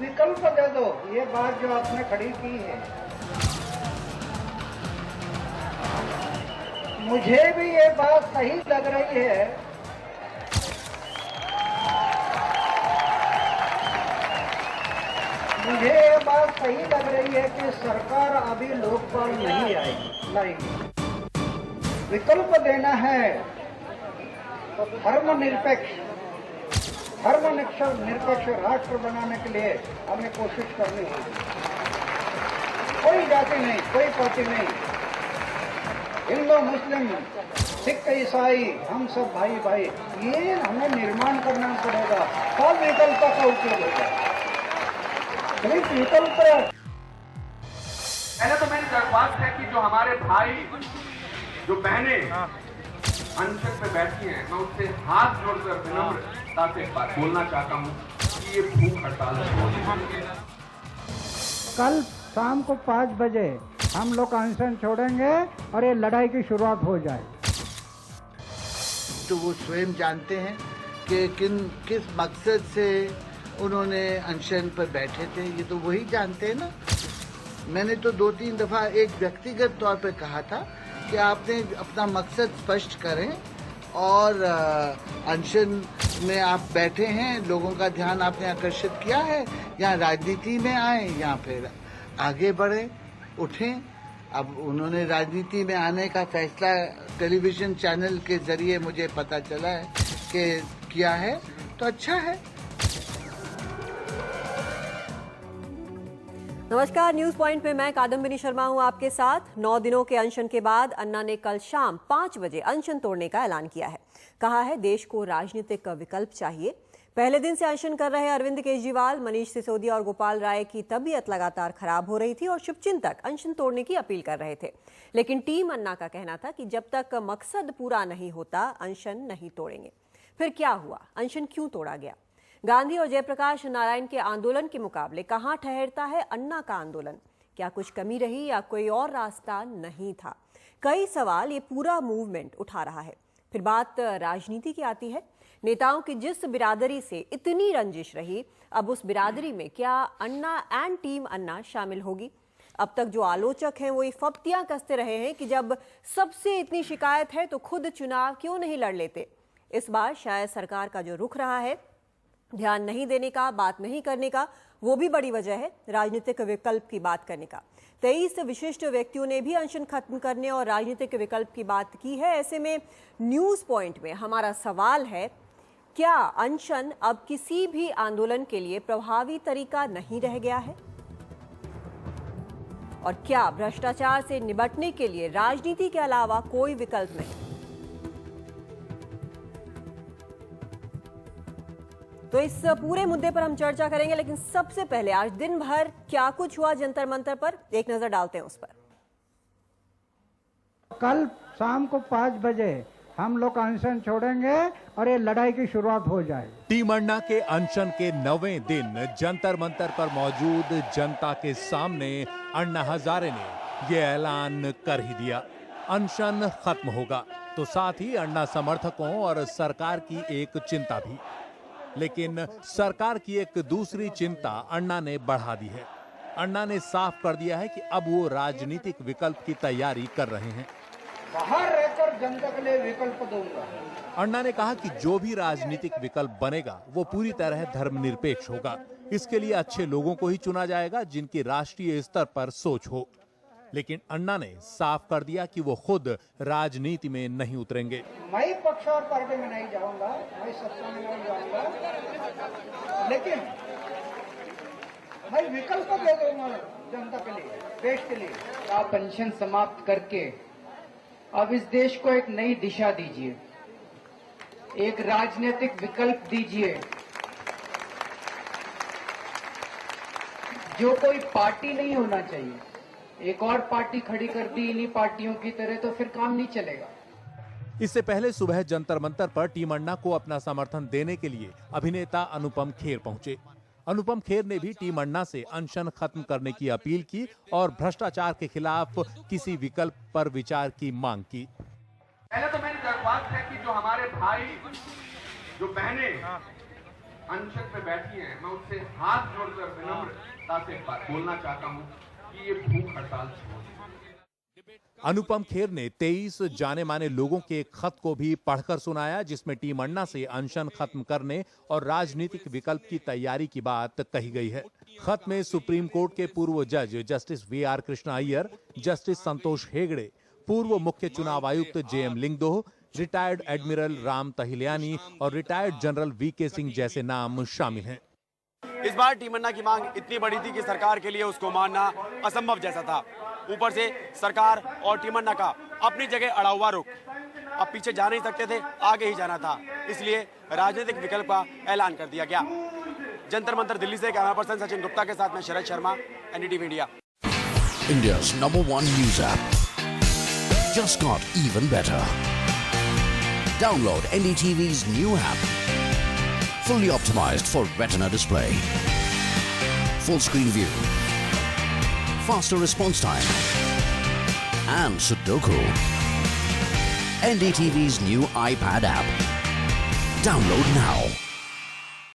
विकल्प दे दो, ये बात जो आपने खड़ी की है, मुझे भी ये बात सही लग रही है। मुझे ये बात सही लग रही है कि सरकार अभी लोकपाल नहीं लाएगी। विकल्प देना है तो धर्मनिरपेक्ष राष्ट्र बनाने के लिए हमें कोशिश करनी होगी। कोई जाति नहीं, कोई पार्टी नहीं, हिंदू मुस्लिम सिख ईसाई हम सब भाई भाई, ये हमें निर्माण करना पड़ेगा। सब विकल्प का उपयोग होगा। विकल्प पहले तो मेरी दरख्वास्त है कि जो हमारे भाई जो बहने अनशन पे बैठी हैं, मैं उससे हाथ जोड़कर विनम्रता से एक बात बोलना चाहता हूँ कि ये भूख हड़ताल कल शाम को 5 बजे हम लोग अनशन छोड़ेंगे और ये लड़ाई की शुरुआत हो जाए। तो वो स्वयं जानते हैं कि किस मकसद से उन्होंने अनशन पर बैठे थे, ये तो वही जानते हैं ना। मैंने तो 2-3 दफा एक व्यक्तिगत तौर पे कहा था कि आपने अपना मकसद स्पष्ट करें और अनशन में आप बैठे हैं, लोगों का ध्यान आपने आकर्षित किया है, या राजनीति में आए या फिर आगे बढ़े, उठें। अब उन्होंने राजनीति में आने का फैसला टेलीविजन चैनल के जरिए मुझे पता चला है कि किया है, तो अच्छा है। नमस्कार, न्यूज पॉइंट में मैं कादम्बिनी शर्मा हूं आपके साथ। 9 दिनों के अनशन के बाद अन्ना ने कल शाम 5 बजे अनशन तोड़ने का ऐलान किया है। कहा है देश को राजनीतिक विकल्प चाहिए। पहले दिन से अनशन कर रहे अरविंद केजरीवाल, मनीष सिसोदिया और गोपाल राय की तबीयत लगातार खराब हो रही थी और शुभचिंतक अनशन तोड़ने की अपील कर रहे थे। लेकिन टीम अन्ना का कहना था कि जब तक मकसद पूरा नहीं होता अनशन नहीं तोड़ेंगे। फिर क्या हुआ? अनशन क्यों तोड़ा गया? गांधी और जयप्रकाश नारायण के आंदोलन के मुकाबले कहां ठहरता है अन्ना का आंदोलन? क्या कुछ कमी रही या कोई और रास्ता नहीं था? कई सवाल ये पूरा मूवमेंट उठा रहा है। फिर बात राजनीति की आती है। नेताओं की जिस बिरादरी से इतनी रंजिश रही, अब उस बिरादरी में क्या अन्ना एंड टीम अन्ना शामिल होगी? अब तक जो आलोचक हैं वो ये फप्तियां कसते रहे हैं कि जब सबसे इतनी शिकायत है तो खुद चुनाव क्यों नहीं लड़ लेते। इस बार शायद सरकार का जो रुख रहा है, ध्यान नहीं देने का, बात नहीं करने का, वो भी बड़ी वजह है राजनीतिक विकल्प की बात करने का। 23 विशिष्ट व्यक्तियों ने भी अनशन खत्म करने और राजनीतिक विकल्प की बात की है। ऐसे में न्यूज पॉइंट में हमारा सवाल है, क्या अनशन अब किसी भी आंदोलन के लिए प्रभावी तरीका नहीं रह गया है? और क्या भ्रष्टाचार से निपटने के लिए राजनीति के अलावा कोई विकल्प नहीं? तो इस पूरे मुद्दे पर हम चर्चा करेंगे, लेकिन सबसे पहले आज दिन भर क्या कुछ हुआ जंतर मंतर पर, एक नजर डालते हैं उस पर। कल शाम को 5 बजे हम लोग अनशन छोड़ेंगे और ये लड़ाई की शुरुआत हो जाए। टीम अन्ना के अनशन के 9वें दिन जंतर मंतर पर मौजूद जनता के सामने अन्ना हजारे ने यह ऐलान कर ही दिया, अनशन खत्म होगा। तो साथ ही अन्ना समर्थकों और सरकार की एक चिंता भी। लेकिन सरकार की एक दूसरी चिंता अन्ना ने बढ़ा दी है। अन्ना ने साफ कर दिया है कि अब वो राजनीतिक विकल्प की तैयारी कर रहे हैं। बाहर रहकर जनता के लिए विकल्प दूंगा। अन्ना ने कहा कि जो भी राजनीतिक विकल्प बनेगा वो पूरी तरह धर्मनिरपेक्ष होगा। इसके लिए अच्छे लोगों को ही चुना जाएगा जिनकी राष्ट्रीय स्तर पर सोच हो। लेकिन अन्ना ने साफ कर दिया कि वो खुद राजनीति में नहीं उतरेंगे। मैं पक्ष और पार्टी में नहीं जाऊंगा, मैं सत्ता में नहीं जाऊंगा, लेकिन मैं विकल्प दे दूंगा जनता के लिए, देश के लिए। आप पेंशन समाप्त करके अब इस देश को एक नई दिशा दीजिए, एक राजनीतिक विकल्प दीजिए। जो कोई पार्टी नहीं होना चाहिए, एक और पार्टी खड़ी कर दी इन्हीं पार्टियों की तरह, तो फिर काम नहीं चलेगा। इससे पहले सुबह जंतर मंतर पर टीम अन्ना को अपना समर्थन देने के लिए अभिनेता अनुपम खेर पहुंचे। अनुपम खेर ने भी टीम अन्ना से अनशन खत्म करने की अपील की और भ्रष्टाचार के खिलाफ किसी विकल्प पर विचार की मांग की। पहले तो मेरी दरख्वास्त है कि जो हमारे भाई जो बहने अनशन पे बैठी हैं, मैं उससे हाथ जोड़कर विनम्रता से बोलना चाहता हूं कि ये भूख हड़ताल छोड़ दें। अनुपम खेर ने 23 जाने माने लोगों के एक खत को भी पढ़कर सुनाया, जिसमें टीम अन्ना से अनशन खत्म करने और राजनीतिक विकल्प की तैयारी की बात कही गई है। खत में सुप्रीम कोर्ट के पूर्व जज जस्टिस वी.आर. कृष्णा अय्यर, जस्टिस संतोष हेगड़े, पूर्व मुख्य चुनाव आयुक्त जे.एम. लिंगदोह, रिटायर्ड एडमिरल राम तहिलियानी और रिटायर्ड जनरल वी.के. सिंह जैसे नाम शामिल हैं। इस बार टीम अन्ना की मांग इतनी बड़ी थी कि सरकार के लिए उसको मानना असंभव जैसा था। ऊपर से सरकार और टीम अन्ना का अपनी जगह अड़ा हुआ रुख, अब पीछे जा नहीं सकते थे, आगे ही जाना था, इसलिए राजनीतिक विकल्प का ऐलान कर दिया गया। जंतर मंतर दिल्ली से कैमरा पर्सन सचिन गुप्ता के साथ में Sharad Sharma, NDTV India. India's #1 news app just got even better. Download NDTV's new app. Fully optimized for retina display. Full screen view. Faster response time. And Sudoku. NDTV's new iPad app. Download now.